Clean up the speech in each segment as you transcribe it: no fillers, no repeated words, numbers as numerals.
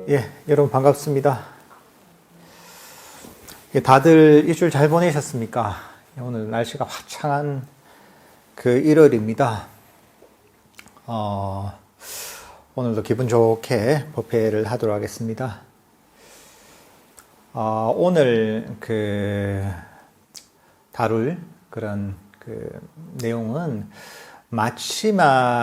예, 여러분 반갑습니다. 다들 일주일 잘 보내셨습니까? 오늘 날씨가 화창한 그 1월입니다. 오늘도 기분 좋게 법회를 하도록 하겠습니다. 오늘 다룰 그런 내용은 마치마니까야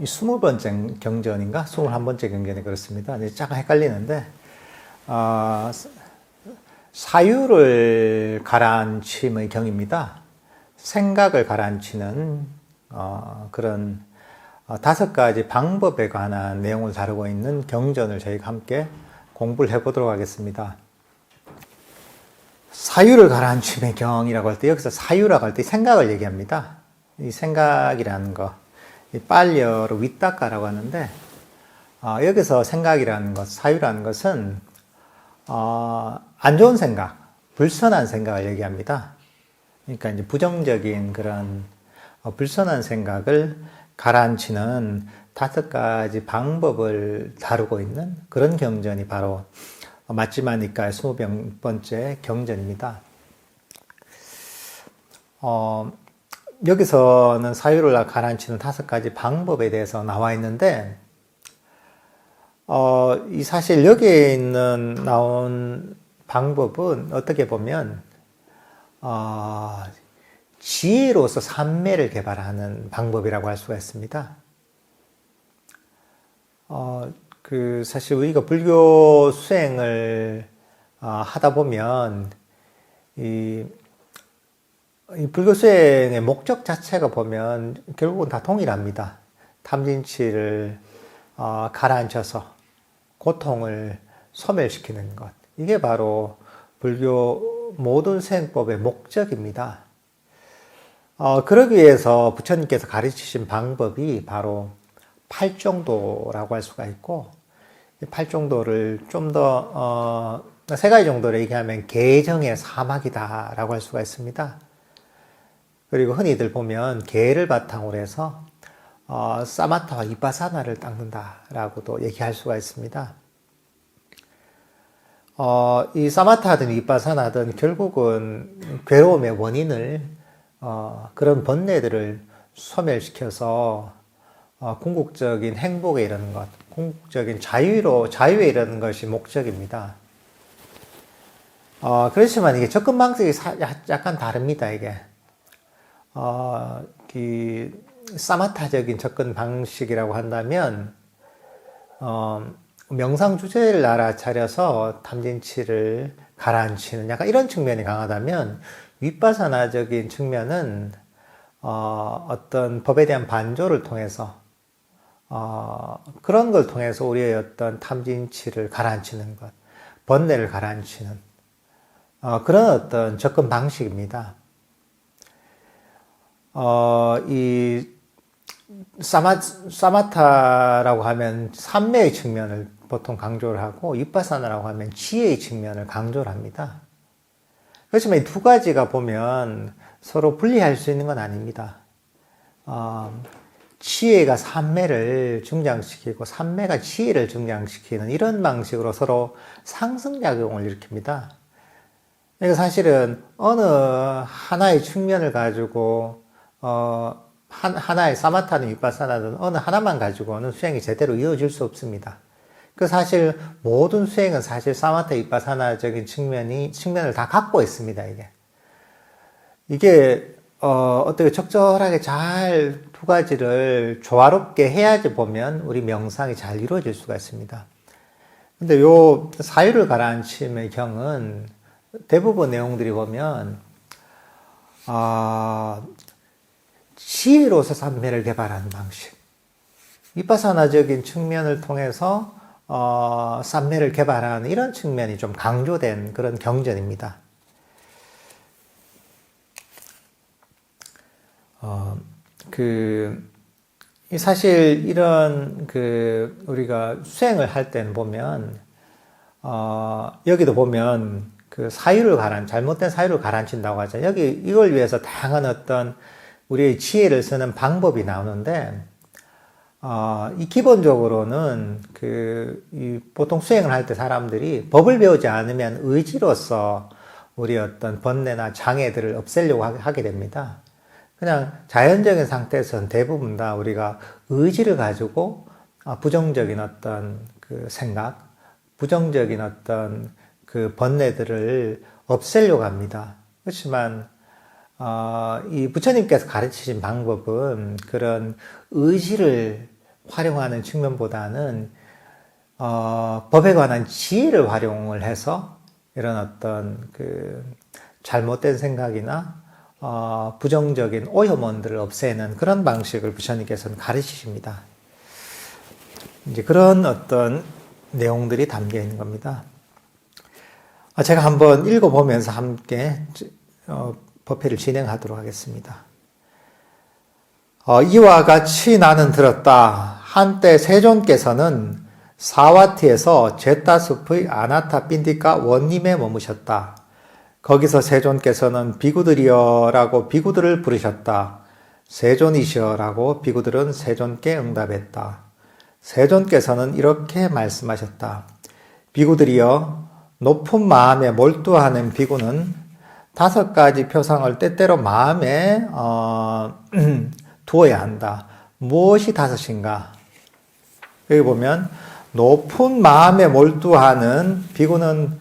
20번째 경전인가? 21번째 경전이 그렇습니다. 이제 잠깐 헷갈리는데, 사유를 가라앉힘의 경입니다. 생각을 가라앉히는, 그런, 5가지 방법에 관한 내용을 다루고 있는 경전을 저희가 함께 공부를 해보도록 하겠습니다. 사유를 가라앉힘의 경이라고 할 때, 여기서 사유라고 할 때 생각을 얘기합니다. 이 생각이라는 거. 빨려로 윗닦아라고 하는데, 여기서 생각이라는 것, 사유라는 것은, 안 좋은 생각, 불선한 생각을 얘기합니다. 그러니까 이제 부정적인 그런, 불선한 생각을 가라앉히는 5가지 방법을 다루고 있는 그런 경전이 바로 마치마니까의 20번째 경전입니다. 여기서는 사유를 가라앉히는 5가지 방법에 대해서 나와 있는데, 사실 여기에 나온 방법은 어떻게 보면, 지혜로서 삼매를 개발하는 방법이라고 할 수가 있습니다. 사실 우리가 불교 수행을 하다 보면, 이 불교 수행의 목적 자체가 보면 결국은 다 동일합니다. 탐진치를 가라앉혀서 고통을 소멸시키는 것. 이게 바로 불교 모든 수행법의 목적입니다. 그러기 위해서 부처님께서 가르치신 방법이 바로 팔정도라고 할 수가 있고, 이 팔정도를 좀 더, 3가지 정도로 얘기하면 개정의 사막이다라고 할 수가 있습니다. 그리고 흔히들 보면 개를 바탕으로 해서 사마타와 이빠사나를 닦는다라고도 얘기할 수가 있습니다. 이 사마타든 이빠사나든 결국은 괴로움의 원인을 그런 번뇌들을 소멸시켜서 궁극적인 행복에 이르는 것, 궁극적인 자유에 이르는 것이 목적입니다. 그렇지만 이게 접근 방식이 약간 다릅니다, 이게. 사마타적인 접근 방식이라고 한다면, 명상 주제를 알아차려서 탐진치를 가라앉히는 약간 이런 측면이 강하다면, 윗바사나적인 측면은, 어떤 법에 대한 반조를 통해서, 그런 걸 통해서 우리의 어떤 탐진치를 가라앉히는 것, 번뇌를 가라앉히는, 그런 어떤 접근 방식입니다. 이 사마타라고 하면 삼매의 측면을 보통 강조를 하고, 위파사나라고 하면 지혜의 측면을 강조를 합니다. 그렇지만 이 2가지가 보면 서로 분리할 수 있는 건 아닙니다. 지혜가 삼매를 중장시키고 삼매가 지혜를 중장시키는 이런 방식으로 서로 상승작용을 일으킵니다. 그러니까 사실은 어느 하나의 측면을 가지고 하나의 사마타든 위파사나든 어느 하나만 가지고는 수행이 제대로 이어질 수 없습니다. 사실 모든 수행은 사실 사마타 위파사나적인 측면을 다 갖고 있습니다, 이게 어떻게 적절하게 잘 2가지를 조화롭게 해야지 보면 우리 명상이 잘 이루어질 수가 있습니다. 근데 요 사유를 가라앉힘의 경은 대부분 내용들이 보면 지혜로서 삼매를 개발하는 방식, 위파사나적인 측면을 통해서 삼매를 개발하는 이런 측면이 좀 강조된 그런 경전입니다. 사실 이런 우리가 수행을 할 때는 보면 여기도 보면 잘못된 사유를 가라앉힌다고 하죠. 이걸 위해서 다양한 어떤 우리의 지혜를 쓰는 방법이 나오는데, 이 기본적으로는 이 보통 수행을 할 때 사람들이 법을 배우지 않으면 의지로서 우리 어떤 번뇌나 장애들을 없애려고 하게 됩니다. 그냥 자연적인 상태에서는 대부분 다 우리가 의지를 가지고 부정적인 어떤 그 생각, 부정적인 어떤 그 번뇌들을 없애려고 합니다. 그렇지만 이 부처님께서 가르치신 방법은 그런 의지를 활용하는 측면보다는 법에 관한 지혜를 활용을 해서 이런 어떤 그 잘못된 생각이나 부정적인 오염원들을 없애는 그런 방식을 부처님께서는 가르치십니다. 이제 그런 어떤 내용들이 담겨 있는 겁니다. 제가 한번 읽어보면서 함께 법회를 진행하도록 하겠습니다. 이와 같이 나는 들었다. 한때 세존께서는 사와티에서 제타숲의 아나타 빈디카 원님에 머무셨다. 거기서 세존께서는 비구들이여라고 비구들을 부르셨다. 세존이시여라고 비구들은 세존께 응답했다. 세존께서는 이렇게 말씀하셨다. 비구들이여, 높은 마음에 몰두하는 비구는 5가지 표상을 때때로 마음에 두어야 한다. 무엇이 5인가? 여기 보면 높은 마음에 몰두하는 비구는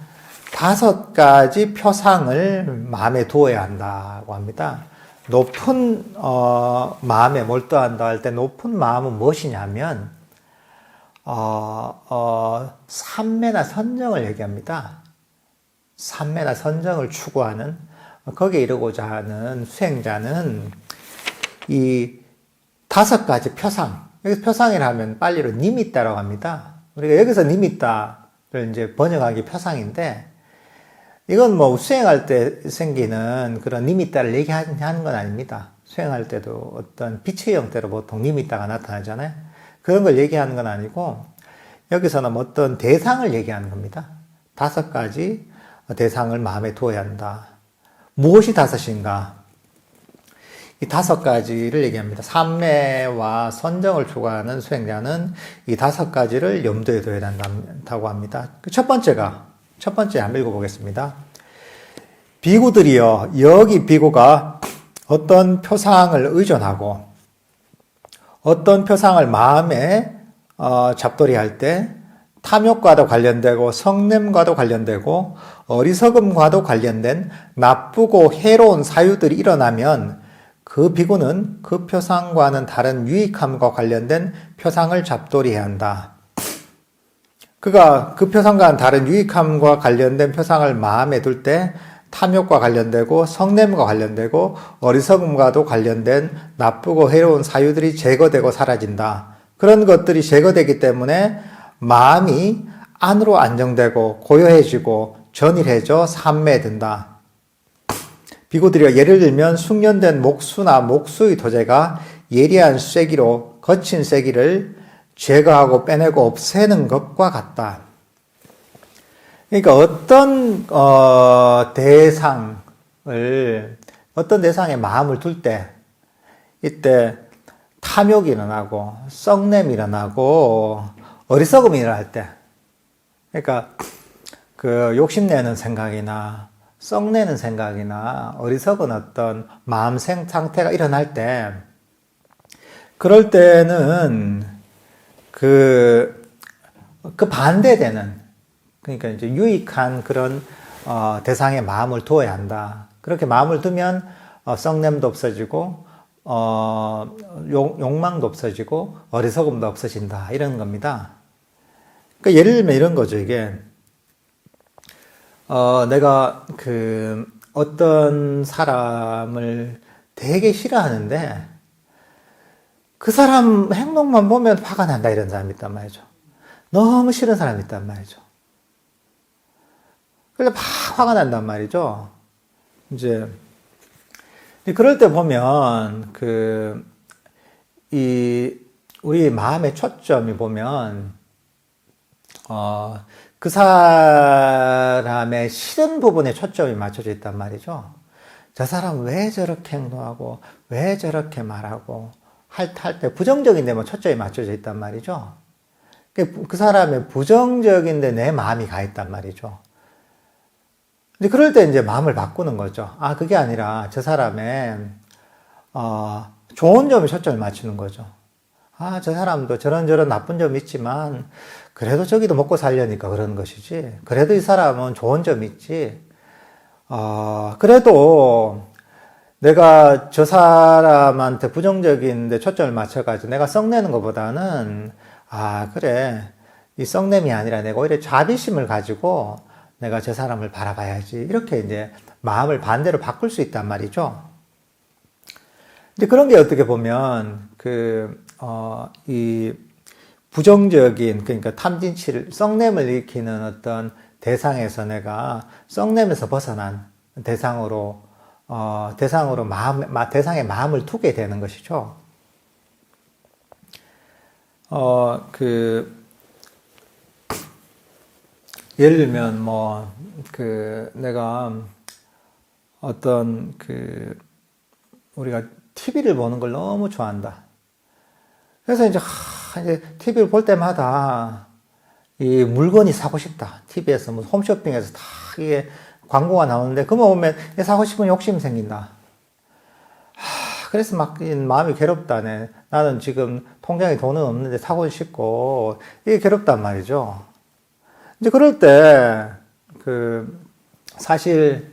5가지 표상을 마음에 두어야 한다고 합니다. 높은 마음에 몰두한다 할 때 높은 마음은 무엇이냐면 삼매나 선정을 얘기합니다. 삼매나 선정을 추구하는, 거기에 이르고자 하는 수행자는 이 5가지 표상, 여기서 표상이라면 빨리로 니미따라고 합니다. 우리가 여기서 니미따를 이제 번역하기 표상인데, 이건 뭐 수행할 때 생기는 그런 니미따를 얘기하는 건 아닙니다. 수행할 때도 어떤 빛의 형태로 보통 니미따가 나타나잖아요. 그런 걸 얘기하는 건 아니고, 여기서는 어떤 대상을 얘기하는 겁니다. 5가지 대상을 마음에 두어야 한다. 무엇이 5인가? 이 5가지를 얘기합니다. 삼매와 선정을 추구하는 수행자는 이 5가지를 염두에 둬야 된다고 합니다. 첫 번째 한번 읽어보겠습니다. 비구들이여, 여기 비구가 어떤 표상을 의존하고 어떤 표상을 마음에 잡돌이할 때 탐욕과도 관련되고 성냄과도 관련되고 어리석음과도 관련된 나쁘고 해로운 사유들이 일어나면 그 비구는 그 표상과는 다른 유익함과 관련된 표상을 잡돌이해야 한다. 그가 그 표상과는 다른 유익함과 관련된 표상을 마음에 둘 때 탐욕과 관련되고 성냄과 관련되고 어리석음과도 관련된 나쁘고 해로운 사유들이 제거되고 사라진다. 그런 것들이 제거되기 때문에 마음이 안으로 안정되고 고요해지고 전일해져 삼매든다. 비구들이여, 예를 들면 숙련된 목수나 목수의 도제가 예리한 쐐기로 거친 쐐기를 제거하고 빼내고 없애는 것과 같다. 그러니까 어떤 대상에 마음을 둘 때, 이때 탐욕이 일어나고 썩냄이 일어나고 어리석음이 일어날 때, 그러니까 그 욕심내는 생각이나 썩내는 생각이나 어리석은 어떤 마음 상태가 일어날 때, 그럴 때는 그 반대되는, 그러니까 이제 유익한 그런 대상에 마음을 두어야 한다. 그렇게 마음을 두면 썩냄도 없어지고 욕망도 없어지고 어리석음도 없어진다, 이런 겁니다. 그러니까 예를 들면 이런 거죠. 이게 내가 어떤 사람을 되게 싫어하는데 그 사람 행동만 보면 화가 난다, 이런 사람이 있단 말이죠. 너무 싫은 사람이 있단 말이죠. 그래서 막 화가 난단 말이죠. 이제 그럴 때 보면 우리 마음의 초점이 보면 그 사람의 싫은 부분에 초점이 맞춰져 있단 말이죠. 저 사람 왜 저렇게 행동하고 왜 저렇게 말하고 할 때 부정적인 데만 초점이 맞춰져 있단 말이죠. 그 사람의 부정적인데 내 마음이 가 있단 말이죠. 이제 그럴 때 이제 마음을 바꾸는 거죠. 아, 그게 아니라 저 사람의, 좋은 점에 초점을 맞추는 거죠. 아, 저 사람도 저런저런 나쁜 점이 있지만, 그래도 저기도 먹고 살려니까 그러는 것이지. 그래도 이 사람은 좋은 점이 있지. 그래도 내가 저 사람한테 부정적인데 초점을 맞춰가지고 내가 썩내는 것보다는, 아, 그래. 이 썩냄이 아니라 내가 오히려 자비심을 가지고 내가 저 사람을 바라봐야지. 이렇게 이제 마음을 반대로 바꿀 수 있단 말이죠. 이제 그런 게 어떻게 보면, 이 부정적인, 그러니까 탐진치를, 썩냄을 일으키는 어떤 대상에서 내가 썩냄에서 벗어난 대상으로 대상의 마음을 두게 되는 것이죠. 예를 들면, 내가 우리가 TV를 보는 걸 너무 좋아한다. 그래서 이제 TV를 볼 때마다 이 물건이 사고 싶다. TV에서 뭐 홈쇼핑에서 다 이게 광고가 나오는데 그거 보면 사고 싶은 욕심이 생긴다. 그래서 막 마음이 괴롭다네. 나는 지금 통장에 돈은 없는데 사고 싶고 이게 괴롭단 말이죠. 이제 그럴 때 사실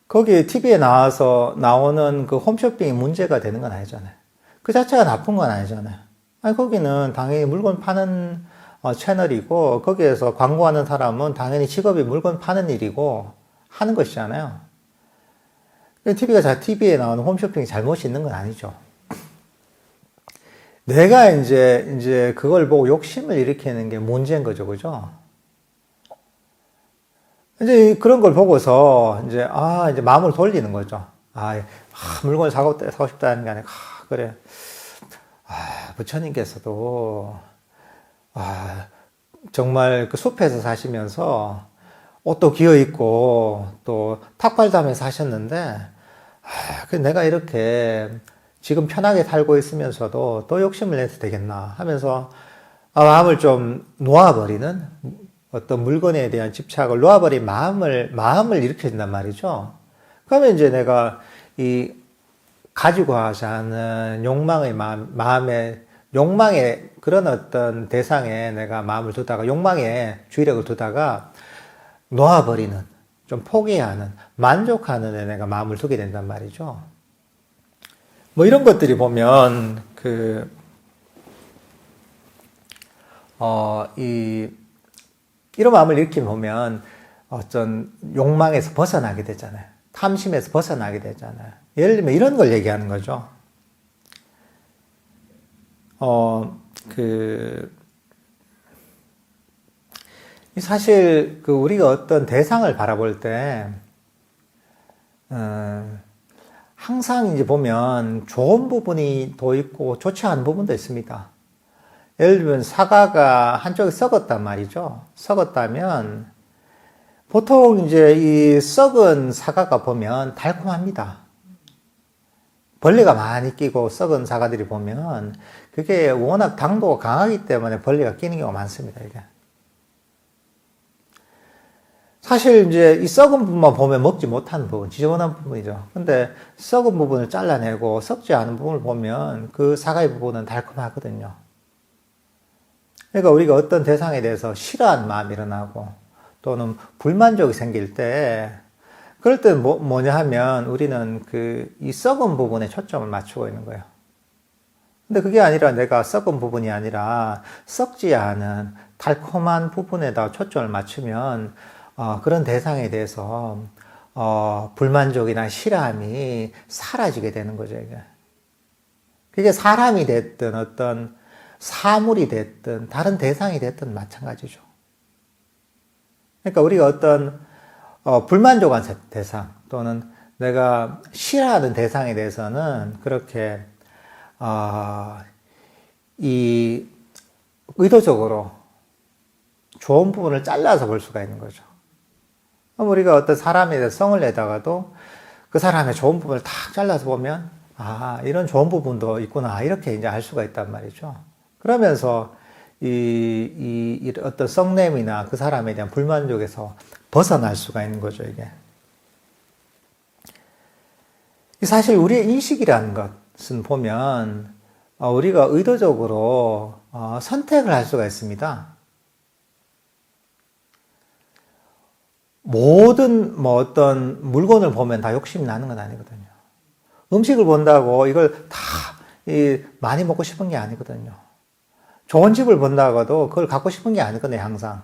거기 TV에 나오는 그 홈쇼핑이 문제가 되는 건 아니잖아요. 그 자체가 나쁜 건 아니잖아요. 아니, 거기는 당연히 물건 파는 채널이고, 거기에서 광고하는 사람은 당연히 직업이 물건 파는 일이고, 하는 것이잖아요. TV에 나오는 홈쇼핑이 잘못이 있는 건 아니죠. 내가 이제 그걸 보고 욕심을 일으키는 게 문제인 거죠. 그죠? 이제 그런 걸 보고서 이제 마음을 돌리는 거죠. 물건을 사고 싶다는 게 아니라, 그래. 부처님께서도, 정말 그 숲에서 사시면서 옷도 기어입고 또 탁발담에 사셨는데, 내가 이렇게 지금 편하게 살고 있으면서도 또 욕심을 내도 되겠나 하면서 마음을 좀 놓아버리는 어떤 물건에 대한 집착을 놓아버린 마음을 일으켜준단 말이죠. 그러면 이제 내가 가지고 하자는 욕망의 욕망의 그런 어떤 대상에 내가 마음을 두다가, 욕망에 주의력을 두다가 놓아버리는, 좀 포기하는, 만족하는 데 내가 마음을 두게 된단 말이죠. 뭐 이런 것들이 보면, 이런 마음을 일으키면 보면 어떤 욕망에서 벗어나게 되잖아요. 탐심에서 벗어나게 되잖아요. 예를 들면 이런 걸 얘기하는 거죠. 사실 우리가 어떤 대상을 바라볼 때 항상 이제 보면 좋은 부분이 더 있고 좋지 않은 부분도 있습니다. 예를 들면 사과가 한쪽이 썩었단 말이죠. 썩었다면 보통 이제 이 썩은 사과가 보면 달콤합니다. 벌레가 많이 끼고 썩은 사과들이 보면 그게 워낙 당도가 강하기 때문에 벌레가 끼는 경우가 많습니다. 이게. 사실 이제 이 썩은 부분만 보면 먹지 못하는 부분, 지저분한 부분이죠. 근데 썩은 부분을 잘라내고 썩지 않은 부분을 보면 그 사과의 부분은 달콤하거든요. 그러니까 우리가 어떤 대상에 대해서 싫어하는 마음이 일어나고 또는 불만족이 생길 때, 그럴 때 뭐냐 하면 우리는 이 썩은 부분에 초점을 맞추고 있는 거예요. 근데 그게 아니라 내가 썩은 부분이 아니라 썩지 않은 달콤한 부분에다 초점을 맞추면 그런 대상에 대해서 불만족이나 싫어함이 사라지게 되는 거죠. 이게. 그게 사람이 됐든 어떤 사물이 됐든 다른 대상이 됐든 마찬가지죠. 그러니까 우리가 어떤 불만족한 대상 또는 내가 싫어하는 대상에 대해서는 그렇게 의도적으로 좋은 부분을 잘라서 볼 수가 있는 거죠. 우리가 어떤 사람에 대해서 성을 내다가도 그 사람의 좋은 부분을 탁 잘라서 보면 아, 이런 좋은 부분도 있구나. 이렇게 이제 알 수가 있단 말이죠. 그러면서 이 어떤 썩냄이나 그 사람에 대한 불만족에서 벗어날 수가 있는 거죠, 이게. 사실 우리의 인식이라는 것은 보면 우리가 의도적으로 선택을 할 수가 있습니다. 모든 뭐 어떤 물건을 보면 다 욕심이 나는 건 아니거든요. 음식을 본다고 이걸 다 많이 먹고 싶은 게 아니거든요. 좋은 집을 본다고도 그걸 갖고 싶은 게 아니거든요, 항상.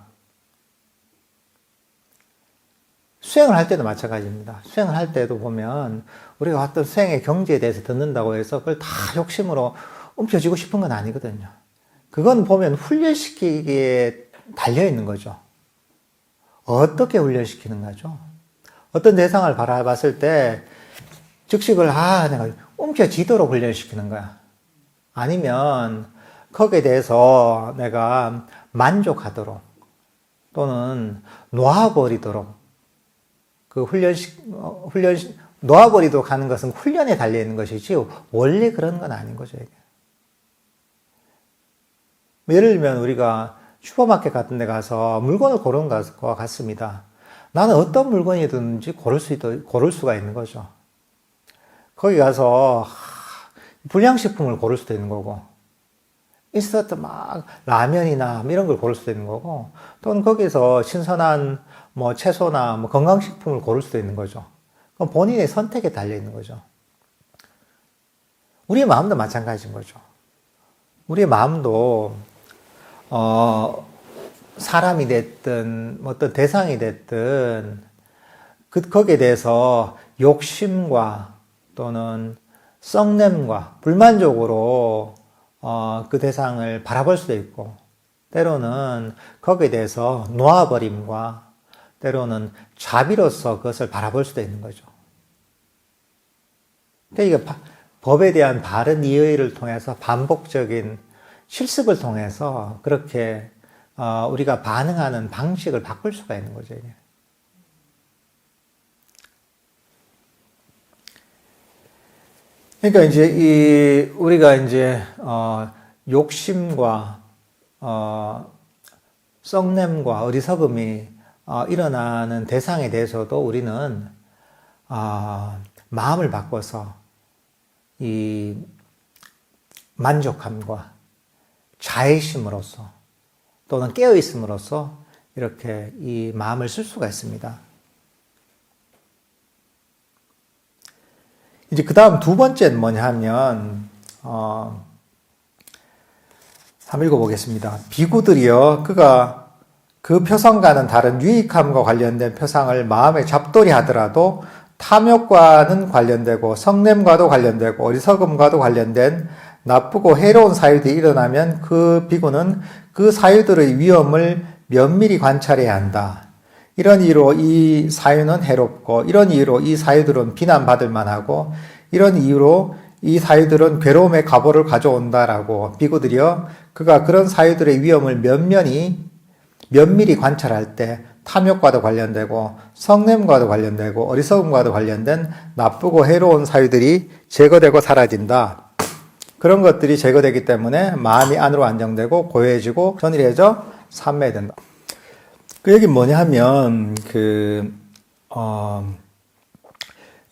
수행을 할 때도 마찬가지입니다. 수행을 할 때도 보면 우리가 어떤 수행의 경지에 대해서 듣는다고 해서 그걸 다 욕심으로 움켜쥐고 싶은 건 아니거든요. 그건 보면 훈련시키기에 달려있는 거죠. 어떻게 훈련시키는가죠? 어떤 대상을 바라봤을 때 즉시 그걸 내가 움켜쥐도록 훈련시키는 거야. 아니면 거기에 대해서 내가 만족하도록 또는 놓아버리도록 그 놓아버리도록 하는 것은 훈련에 달려있는 것이지 원래 그런 건 아닌 거죠, 이게. 예를 들면 우리가 슈퍼마켓 같은 데 가서 물건을 고르는 것과 같습니다. 나는 어떤 물건이든지 고를 수가 있는 거죠. 거기 가서 불량식품을 고를 수도 있는 거고, 있었던 막 라면이나 이런 걸 고를 수도 있는 거고, 또는 거기서 신선한 뭐 채소나 뭐 건강식품을 고를 수도 있는 거죠. 그럼 본인의 선택에 달려 있는 거죠. 우리의 마음도 마찬가지인 거죠. 우리의 마음도 사람이 됐든 어떤 대상이 됐든 거기에 대해서 욕심과 또는 썩냄과 불만족으로 그 대상을 바라볼 수도 있고, 때로는 거기에 대해서 놓아버림과 때로는 자비로서 그것을 바라볼 수도 있는 거죠. 근데 이게 법에 대한 바른 이해를 통해서 반복적인 실습을 통해서 그렇게 우리가 반응하는 방식을 바꿀 수가 있는 거죠, 이게. 그러니까 이제 우리가 이제 욕심과 썩냄과 어리석음이 일어나는 대상에 대해서도 우리는 마음을 바꿔서 이 만족함과 자애심으로써 또는 깨어있음으로써 이렇게 이 마음을 쓸 수가 있습니다. 이제 그 다음 두 번째는 뭐냐 하면 한번 읽어보겠습니다. 비구들이여 그가 그 표상과는 다른 유익함과 관련된 표상을 마음에 잡돌이 하더라도 탐욕과는 관련되고 성냄과도 관련되고 어리석음과도 관련된 나쁘고 해로운 사유들이 일어나면 그 비구는 그 사유들의 위험을 면밀히 관찰해야 한다. 이런 이유로 이 사유는 해롭고 이런 이유로 이 사유들은 비난받을 만하고 이런 이유로 이 사유들은 괴로움의 과보를 가져온다라고 비구들이여 그가 그런 사유들의 위험을 면밀히 관찰할 때 탐욕과도 관련되고 성냄과도 관련되고 어리석음과도 관련된 나쁘고 해로운 사유들이 제거되고 사라진다. 그런 것들이 제거되기 때문에 마음이 안으로 안정되고 고요해지고 전일해져 삼매된다. 그 얘기는 뭐냐 하면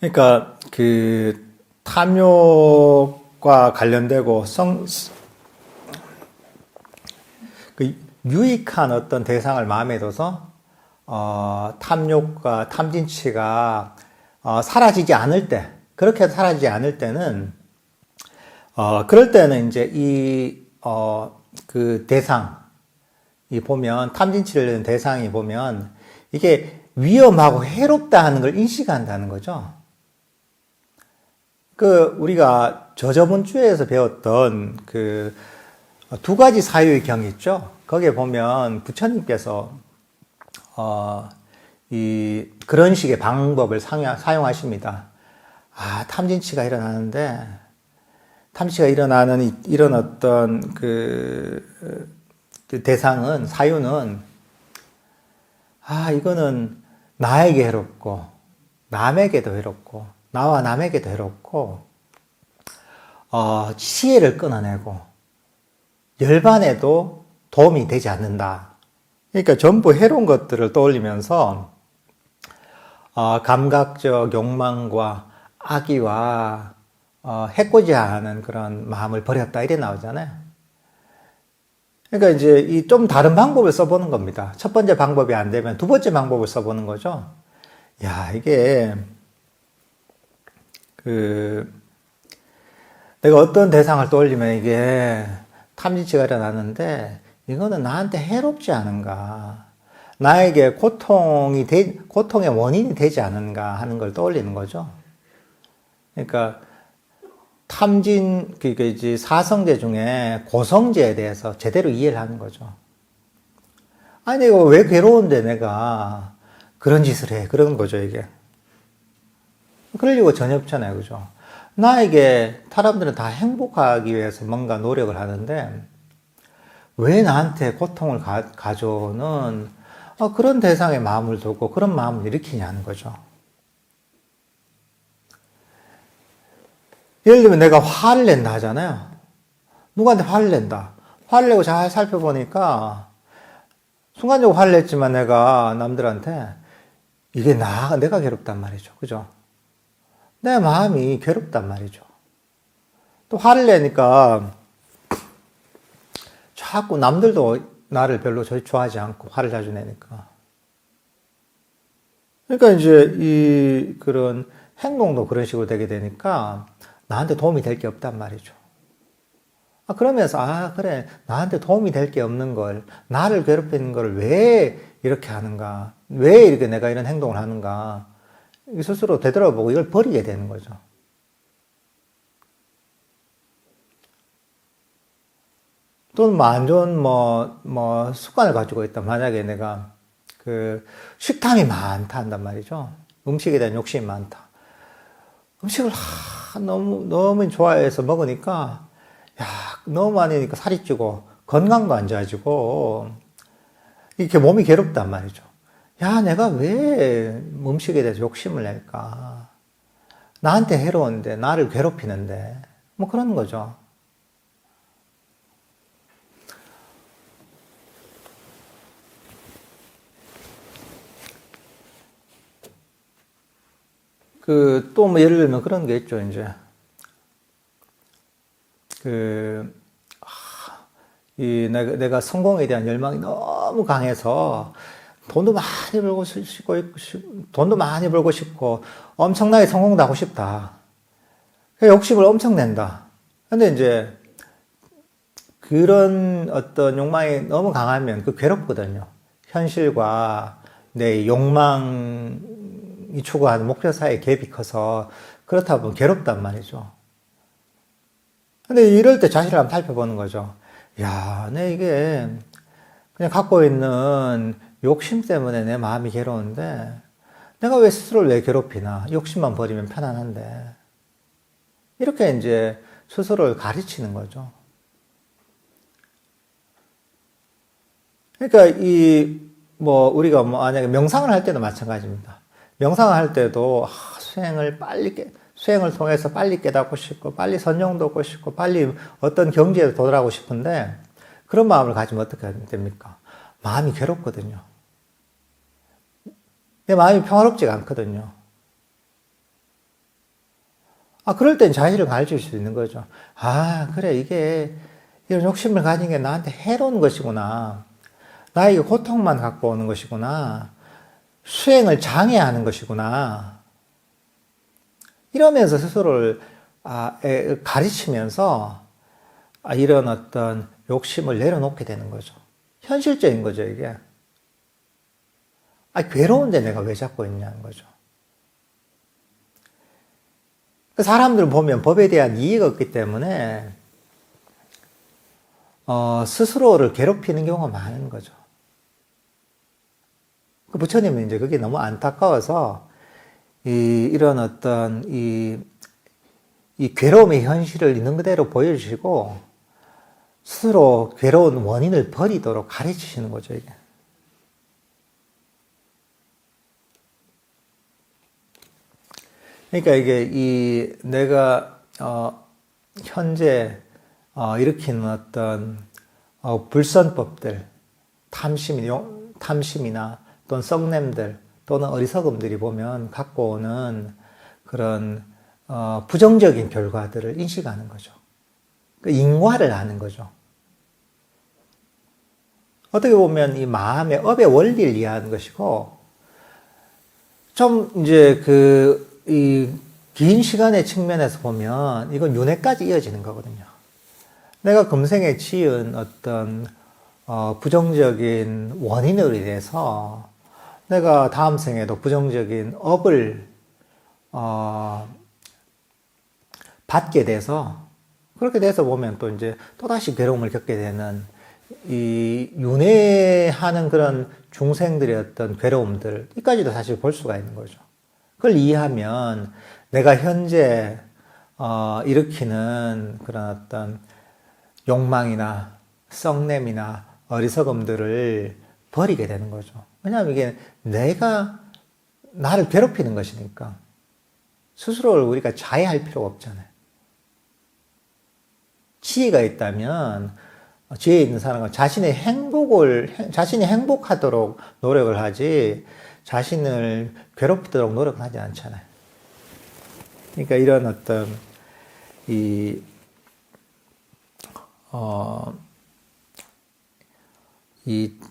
그러니까 탐욕과 관련되고 유익한 어떤 대상을 마음에 둬서 탐욕과 탐진치가 사라지지 않을 때, 그렇게 사라지지 않을 때는 그럴 때는 이제 그 대상이 보면 탐진치를 낸 대상이 보면 이게 위험하고 해롭다 하는 걸 인식한다는 거죠. 우리가 저번 주에서 배웠던 두 가지 사유의 경 있죠. 거기에 보면 부처님께서 그런 식의 방법을 사용하십니다. 탐진치가 일어나는데 탐진치가 일어나는 이런 어떤 그 대상은 사유는 이거는 나에게 해롭고 남에게도 해롭고 나와 남에게도 해롭고 치해를 끊어내고 열반에도 도움이 되지 않는다. 그러니까 전부 해로운 것들을 떠올리면서 감각적 욕망과 악의와 해코지하는 그런 마음을 버렸다 이래 나오잖아요. 그러니까 이제 이 좀 다른 방법을 써보는 겁니다. 첫 번째 방법이 안 되면 두 번째 방법을 써보는 거죠. 야, 이게 내가 어떤 대상을 떠올리면 이게 탐진치가 일어나는데 이거는 나한테 해롭지 않은가, 나에게 고통의 원인이 되지 않은가 하는 걸 떠올리는 거죠. 그러니까 그게 이제 사성제 중에 고성제에 대해서 제대로 이해를 하는 거죠. 아니, 내가 왜 괴로운데 내가 그런 짓을 해? 그런 거죠, 이게. 그럴 이유가 전혀 없잖아요, 그죠? 나에게 사람들은 다 행복하기 위해서 뭔가 노력을 하는데 왜 나한테 고통을 가져오는 그런 대상의 마음을 두고 그런 마음을 일으키냐는 거죠. 예를 들면 내가 화를 낸다 하잖아요. 누구한테 화를 낸다. 화를 내고 잘 살펴보니까 순간적으로 화를 냈지만 내가 남들한테 이게 내가 괴롭단 말이죠. 그죠? 내 마음이 괴롭단 말이죠. 또 화를 내니까 자꾸 남들도 나를 별로 좋아하지 않고 화를 자주 내니까. 그러니까 이제 그런 행동도 그런 식으로 되게 되니까 나한테 도움이 될 게 없단 말이죠. 그러면서 그래, 나한테 도움이 될 게 없는 걸, 나를 괴롭히는 걸 왜 이렇게 하는가, 왜 이렇게 내가 이런 행동을 하는가 스스로 되돌아보고 이걸 버리게 되는 거죠. 또는 안 좋은 습관을 가지고 있다. 만약에 내가 식탐이 많다 한단 말이죠. 음식에 대한 욕심이 많다. 음식을 너무 좋아해서 먹으니까 너무 많이 니까 살이 찌고 건강도 안 좋아지고 이렇게 몸이 괴롭단 말이죠. 내가 왜 음식에 대해서 욕심을 낼까? 나한테 해로운데, 나를 괴롭히는데, 그런 거죠. 또 예를 들면 그런 게 있죠, 이제. 내가 성공에 대한 열망이 너무 강해서 돈도 많이 벌고 싶고 엄청나게 성공도 하고 싶다. 욕심을 엄청 낸다. 근데 이제 그런 어떤 욕망이 너무 강하면 괴롭거든요. 현실과 내 욕망이 추구하는 목표 사이의 갭이 커서 그렇다 보면 괴롭단 말이죠. 근데 이럴 때 자신을 한번 살펴보는 거죠. 내 이게 그냥 갖고 있는 욕심 때문에 내 마음이 괴로운데 내가 왜 스스로를 왜 괴롭히나? 욕심만 버리면 편안한데. 이렇게 이제 스스로를 가르치는 거죠. 그러니까 우리가 만약에 명상을 할 때도 마찬가지입니다. 명상을 할 때도 수행을 통해서 빨리 깨닫고 싶고, 빨리 선정도 얻고 싶고, 빨리 어떤 경지에 도달하고 싶은데, 그런 마음을 가지면 어떻게 됩니까? 마음이 괴롭거든요. 내 마음이 평화롭지가 않거든요. 그럴 땐 자신을 가르칠 수 있는 거죠. 그래, 이런 욕심을 가진 게 나한테 해로운 것이구나. 나에게 고통만 갖고 오는 것이구나. 수행을 장애하는 것이구나. 이러면서 스스로를 가르치면서 이런 어떤 욕심을 내려놓게 되는 거죠. 현실적인 거죠, 이게. 괴로운데 내가 왜 잡고 있냐는 거죠. 사람들 보면 법에 대한 이해가 없기 때문에 스스로를 괴롭히는 경우가 많은 거죠. 부처님은 이제 그게 너무 안타까워서 이런 어떤 이 괴로움의 현실을 있는 그대로 보여주시고 스스로 괴로운 원인을 버리도록 가르치시는 거죠, 이게. 그러니까 이게 내가 현재 일으키는 어떤 불선법들, 탐심이나 또는 썩냄들 또는 어리석음들이 보면 갖고 오는 그런 부정적인 결과들을 인식하는 거죠. 그 인과를 아는 거죠. 어떻게 보면 이 마음의 업의 원리를 이해하는 것이고, 좀 이제 이 긴 시간의 측면에서 보면 이건 윤회까지 이어지는 거거든요. 내가 금생에 지은 어떤 부정적인 원인으로 인해서 내가 다음 생에도 부정적인 업을 받게 돼서, 그렇게 돼서 보면 또 이제 또다시 괴로움을 겪게 되는 이 윤회하는 그런 중생들의 어떤 괴로움들, 이까지도 사실 볼 수가 있는 거죠. 그걸 이해하면 내가 현재 일으키는 그런 어떤 욕망이나 썩냄이나 어리석음들을 버리게 되는 거죠. 왜냐하면 이게 내가 나를 괴롭히는 것이니까 스스로를 우리가 자해할 필요가 없잖아요. 지혜가 있다면, 지혜 있는 사람은 자신이 행복하도록 노력을 하지 자신을 괴롭히도록 노력을 하지 않잖아요. 그러니까 이런 어떤 이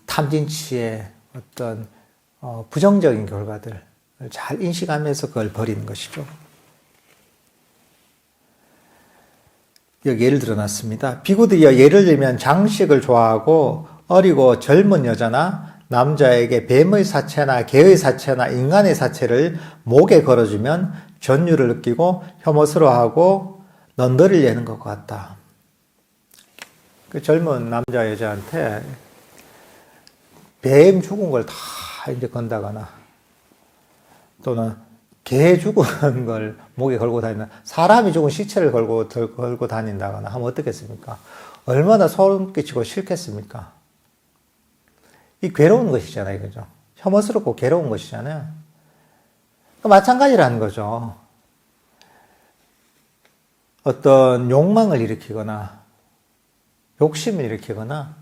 탐진치의 어떤 부정적인 결과들을 잘 인식하면서 그걸 버리는 것이죠. 여기 예를 들어놨습니다. 비구들이여, 예를 들면 장식을 좋아하고 어리고 젊은 여자나 남자에게 뱀의 사체나 개의 사체나 인간의 사체를 목에 걸어주면 전율을 느끼고 혐오스러워하고 넌더를 내는 것 같다. 그 젊은 남자 여자한테 뱀 죽은 걸 다 이제 건다거나, 또는 개 죽은 걸 목에 걸고 다닌다, 사람이 죽은 시체를 걸고 다닌다거나 하면 어떻겠습니까? 얼마나 소름 끼치고 싫겠습니까? 이 괴로운 것이잖아요, 그죠? 혐오스럽고 괴로운 것이잖아요. 마찬가지라는 거죠. 어떤 욕망을 일으키거나, 욕심을 일으키거나,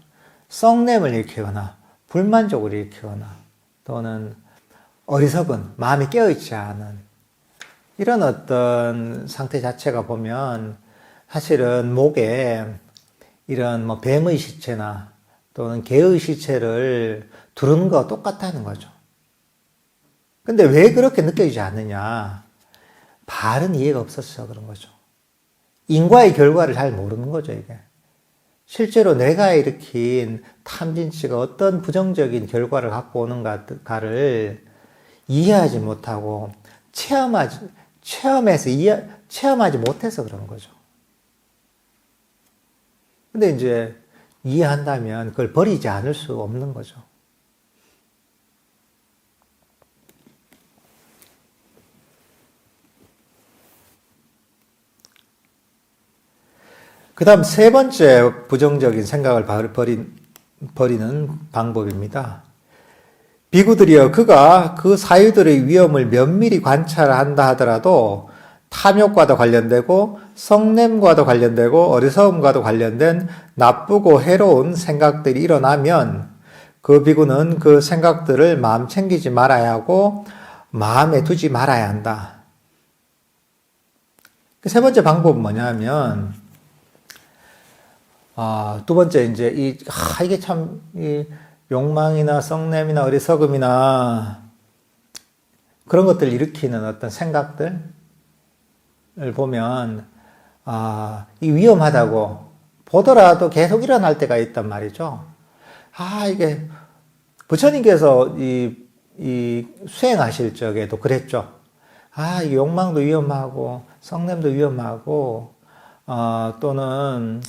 썩냄을 일으키거나, 불만족을 일으키거나, 또는 어리석은, 마음이 깨어있지 않은 이런 어떤 상태 자체가 보면 사실은 목에 이런 뭐 뱀의 시체나 또는 개의 시체를 두르는 거와 똑같다는 거죠. 근데 왜 그렇게 느껴지지 않느냐? 바른 이해가 없어서 그런 거죠. 인과의 결과를 잘 모르는 거죠, 이게. 실제로 내가 일으킨 탐진치가 어떤 부정적인 결과를 갖고 오는가를 이해하지 못하고 체험하지 못해서 그런 거죠. 근데 이제 이해한다면 그걸 버리지 않을 수 없는 거죠. 그 다음 세 번째 부정적인 생각을 버리는 방법입니다. 비구들이여, 그가 그 사유들의 위험을 면밀히 관찰한다 하더라도 탐욕과도 관련되고 성냄과도 관련되고 어리석음과도 관련된 나쁘고 해로운 생각들이 일어나면 그 비구는 그 생각들을 마음 챙기지 말아야 하고 마음에 두지 말아야 한다. 세 번째 방법은 뭐냐면, 두 번째, 이제, 이게 참, 욕망이나 썩냄이나 어리석음이나 그런 것들을 일으키는 어떤 생각들을 보면, 이 위험하다고 보더라도 계속 일어날 때가 있단 말이죠. 이게, 부처님께서 이 수행하실 적에도 그랬죠. 이 욕망도 위험하고, 썩냄도 위험하고, 또는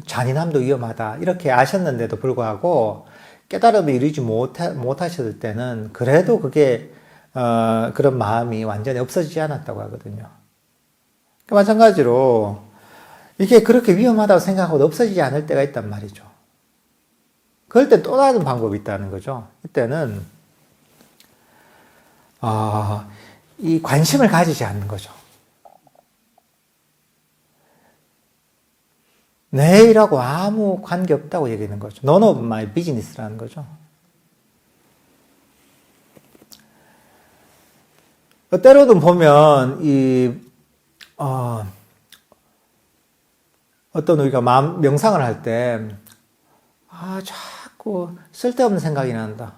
잔인함도 위험하다, 이렇게 아셨는데도 불구하고 깨달음을 이루지 못하셨을 때는 그래도 그게 그런 마음이 완전히 없어지지 않았다고 하거든요. 마찬가지로 이게 그렇게 위험하다고 생각하고 없어지지 않을 때가 있단 말이죠. 그럴 때 또 다른 방법이 있다는 거죠. 이때는 이 관심을 가지지 않는 거죠. 내 일하고 아무 관계 없다고 얘기하는 거죠. None of my business라는 거죠. 때로는 보면 어떤 우리가 명상을 할 때 자꾸 쓸데없는 생각이 난다.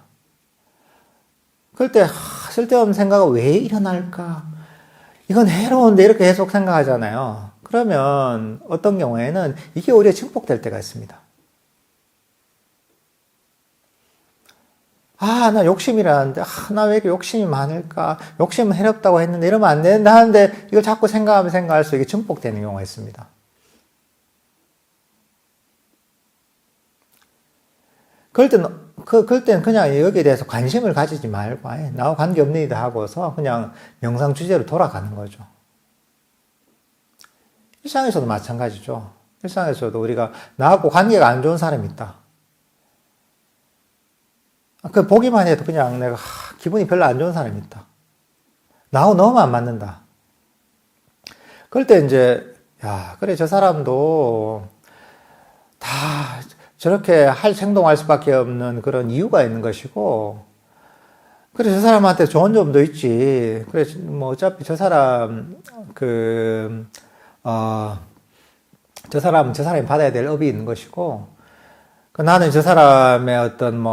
그럴 때 쓸데없는 생각은 왜 일어날까? 이건 해로운데 이렇게 계속 생각하잖아요. 그러면 어떤 경우에는 이게 오히려 증폭될 때가 있습니다. 나 욕심이라는데, 나 왜 이렇게 욕심이 많을까? 욕심은 해롭다고 했는데 이러면 안 된다 하는데 이걸 자꾸 생각하면 생각할수록 이게 증폭되는 경우가 있습니다. 그럴 때는 그냥 여기에 대해서 관심을 가지지 말고, 나와 관계없는 일이다 하고서 그냥 명상 주제로 돌아가는 거죠. 일상에서도 마찬가지죠. 일상에서도 우리가 나하고 관계가 안 좋은 사람이 있다. 그 보기만 해도 그냥 내가 기분이 별로 안 좋은 사람이 있다. 나하고 너무 안 맞는다. 그럴 때 이제 그래 저 사람도 다 저렇게 행동할 수밖에 없는 그런 이유가 있는 것이고, 그래 저 사람한테 좋은 점도 있지. 그래 뭐 어차피 저 사람이 받아야 될 업이 있는 것이고, 나는 저 사람의 어떤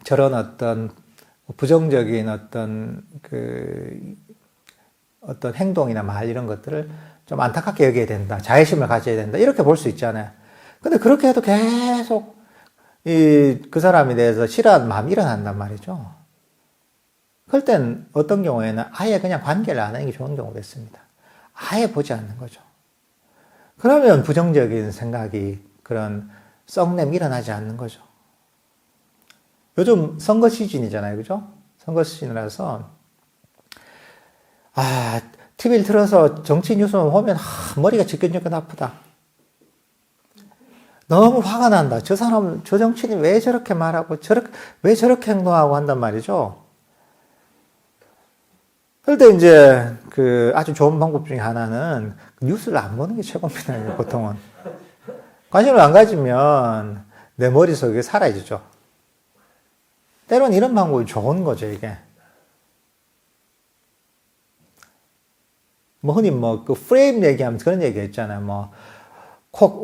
저런 어떤 부정적인 어떤 행동이나 말 이런 것들을 좀 안타깝게 여겨야 된다. 자애심을 가져야 된다. 이렇게 볼 수 있잖아요. 근데 그렇게 해도 계속 그 사람에 대해서 싫어하는 마음이 일어난단 말이죠. 그럴 땐 어떤 경우에는 아예 그냥 관계를 안 하는 게 좋은 경우도 있습니다. 아예 보지 않는 거죠. 그러면 부정적인 생각이 그런 썩냄 일어나지 않는 거죠. 요즘 선거 시즌이잖아요. 그죠? 선거 시즌이라서 TV를 틀어서 정치 뉴스만 보면 머리가 지끈지끈 아프다. 너무 화가 난다. 저 사람, 저 정치인이 왜 저렇게 말하고 왜 저렇게 행동하고 한단 말이죠. 그럴 때 이제 아주 좋은 방법 중에 하나는 뉴스를 안 보는 게 최고입니다. 보통은. 관심을 안 가지면 내 머릿속에 사라지죠. 때로는 이런 방법이 좋은 거죠, 이게. 흔히 프레임 얘기하면서 그런 얘기 했잖아요.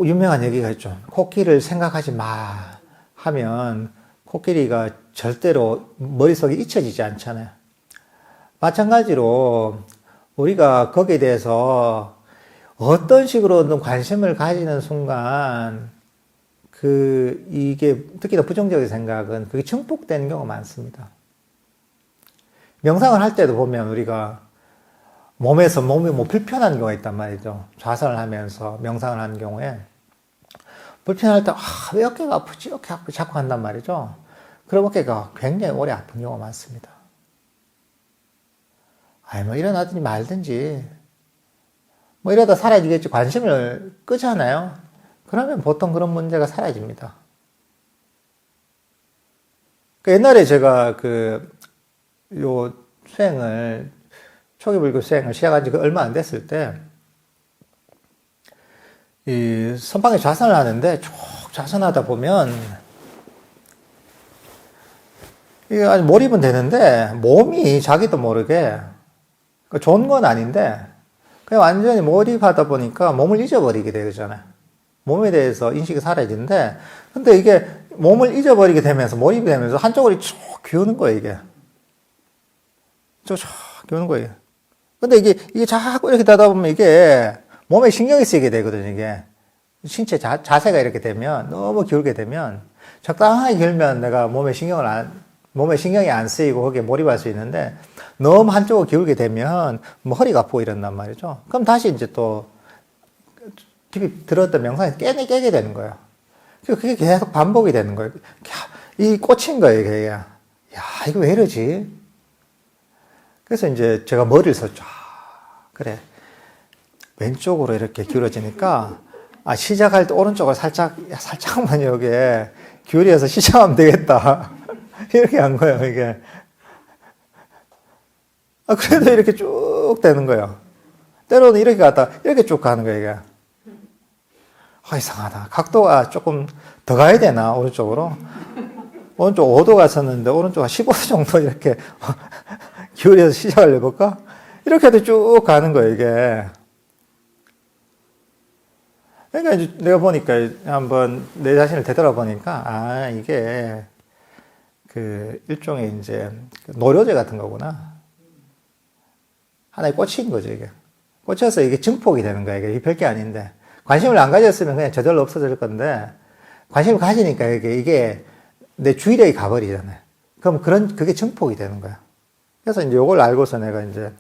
유명한 얘기가 있죠. 코끼리를 생각하지 마 하면 코끼리가 절대로 머릿속에 잊혀지지 않잖아요. 마찬가지로 우리가 거기에 대해서 어떤 식으로든 관심을 가지는 순간 이게 특히나 부정적인 생각은 그게 증폭되는 경우가 많습니다. 명상을 할 때도 보면 우리가 몸이 불편한 경우가 있단 말이죠. 좌선을 하면서 명상을 하는 경우에 불편할 때 왜 어깨가 아프지? 어깨 아프지? 자꾸 한단 말이죠. 그럼 어깨가 굉장히 오래 아픈 경우가 많습니다. 일어나든지 말든지 이러다 사라지겠지. 관심을 끄잖아요. 그러면 보통 그런 문제가 사라집니다. 옛날에 제가 초기 불교 수행을 시작한 지 얼마 안 됐을 때, 선방에 좌선을 하는데, 쭉 좌선하다 보면, 이게 아주 몰입은 되는데, 몸이 자기도 모르게, 좋은 건 아닌데, 그냥 완전히 몰입하다 보니까 몸을 잊어버리게 되잖아요. 몸에 대해서 인식이 사라지는데, 근데 이게 몸을 잊어버리게 되면서, 몰입이 되면서 한쪽으로 쭉 기우는 거예요, 이게. 쭉 기우는 거예요. 근데 이게 자꾸 이렇게 하다 보면 이게 몸에 신경이 쓰이게 되거든요, 이게. 신체 자세가 이렇게 되면, 너무 기울게 되면, 적당하게 기울면 내가 몸에 신경이 안 쓰이고 거기에 몰입할 수 있는데, 너무 한쪽으로 기울게 되면, 허리가 아프고 이런단 말이죠. 그럼 다시 이제 또, 깊이 들었던 명상에 깨게 되는 거예요. 그게 계속 반복이 되는 거예요. 이 꽂힌 거예요, 이게. 이거 왜 이러지? 그래서 이제 제가 머리를 썼죠. 그래. 왼쪽으로 이렇게 기울어지니까, 시작할 때 오른쪽으로 살짝만 여기에 기울여서 시작하면 되겠다. 이렇게 한 거예요, 이게. 그래도 이렇게 쭉 되는 거예요. 때로는 이렇게 갔다, 이렇게 쭉 가는 거예요, 이게. 이상하다. 각도가 조금 더 가야 되나, 오른쪽으로? 오른쪽 5도가 섰는데, 오른쪽 15도 정도 이렇게 기울여서 시작을 해볼까? 이렇게 해도 쭉 가는 거예요, 이게. 그러니까 이제 내가 보니까 한번 내 자신을 되돌아보니까, 이게 그 일종의 이제 노료제 같은 거구나. 하나의 꽃인 거죠, 이게. 꽂혀서 이게 증폭이 되는 거야. 이게 별게 아닌데. 관심을 안 가졌으면 그냥 저절로 없어질 건데, 관심을 가지니까 이게 내 주의력이 가버리잖아요. 그럼 그게 증폭이 되는 거야. 그래서 이제 요걸 알고서 내가 이제,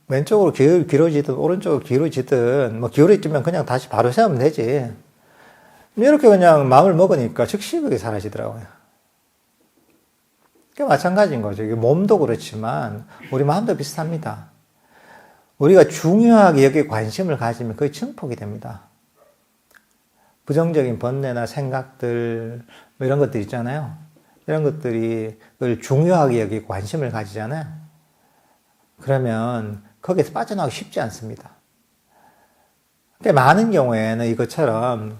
왼쪽으로 길어지든, 오른쪽으로 길어지든, 기울어지면 그냥 다시 바로 세우면 되지. 이렇게 그냥 마음을 먹으니까 즉시 그게 사라지더라고요. 그게 마찬가지인 거죠. 이게 몸도 그렇지만 우리 마음도 비슷합니다. 우리가 중요하게 여기에 관심을 가지면 그게 증폭이 됩니다. 부정적인 번뇌나 생각들 이런 것들 있잖아요. 이런 것들이 그걸 중요하게 여기 관심을 가지잖아요. 그러면 거기에서 빠져나오기 쉽지 않습니다. 많은 경우에는 이것처럼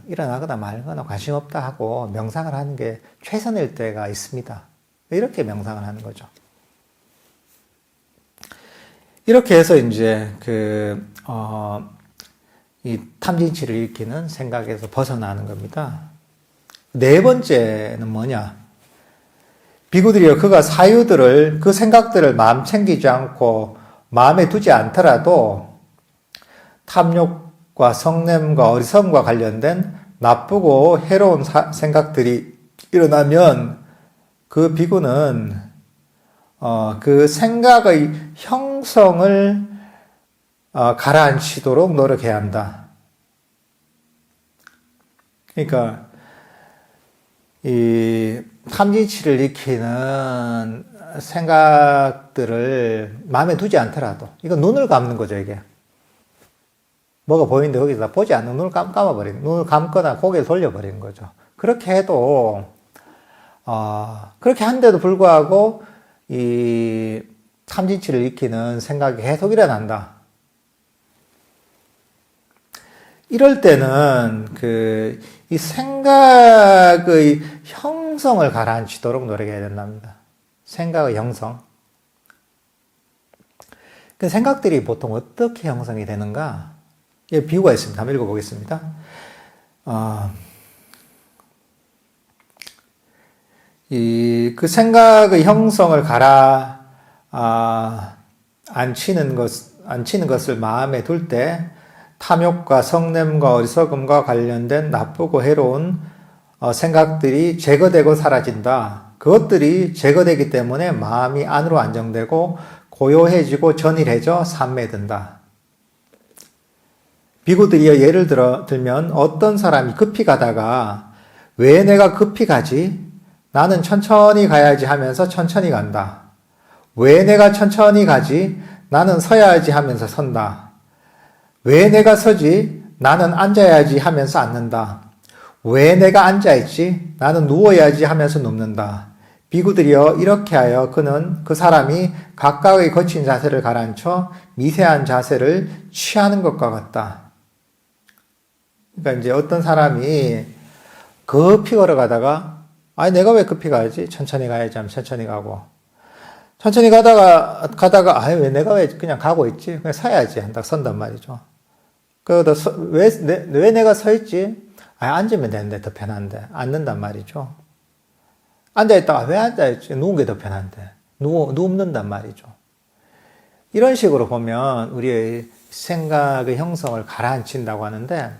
일어나거나 말거나 관심 없다 하고 명상을 하는 게 최선일 때가 있습니다. 이렇게 명상을 하는 거죠. 이렇게 해서 이제 이 탐진치를 일으키는 생각에서 벗어나는 겁니다. 네 번째는 뭐냐? 비구들이여 그가 사유들을 그 생각들을 마음 챙기지 않고 마음에 두지 않더라도 탐욕과 성냄과 어리석음과 관련된 나쁘고 해로운 생각들이 일어나면 그 비구는 그 생각의 형성을 가라앉히도록 노력해야 한다. 그러니까 이 탐진치를 일으키는 생각들을 마음에 두지 않더라도 이거 눈을 감는 거죠, 이게. 뭐가 보이는데 거기서 보지 않는 눈을 감아버리는, 눈을 감거나 고개를 돌려버리는 거죠. 그렇게 해도 그렇게 한데도 불구하고 이 탐진치를 일으키는 생각이 계속 일어난다. 이럴 때는 이 생각의 형성을 가라앉히도록 노력해야 된답니다. 생각의 형성. 그 생각들이 보통 어떻게 형성이 되는가? 예, 비유가 있습니다. 한번 읽어보겠습니다. 그 생각의 형성을 앉히는 것을 마음에 둘 때 탐욕과 성냄과 어리석음과 관련된 나쁘고 해로운 생각들이 제거되고 사라진다. 그것들이 제거되기 때문에 마음이 안으로 안정되고 고요해지고 전일해져 산매든다. 비구들이여 예를 들면 어떤 사람이 급히 가다가 왜 내가 급히 가지? 나는 천천히 가야지 하면서 천천히 간다. 왜 내가 천천히 가지? 나는 서야지 하면서 선다. 왜 내가 서지? 나는 앉아야지 하면서 앉는다. 왜 내가 앉아있지? 나는 누워야지 하면서 눕는다. 비구들이여 이렇게 하여 그 사람이 각각의 거친 자세를 가라앉혀 미세한 자세를 취하는 것과 같다. 그러니까 이제 어떤 사람이 급히 걸어가다가 내가 왜 급히 가야지? 천천히 가야지 하면 천천히 가고 천천히 가다가 왜 내가 왜 그냥 가고 있지? 그냥 서야지 한다 선단 말이죠. 왜 내가 서 있지? 앉으면 되는데 더 편한데 앉는단 말이죠. 앉아있다가 왜 앉아있지? 누운 게 더 편한데 눕는단 말이죠. 이런 식으로 보면 우리의 생각의 형성을 가라앉힌다고 하는데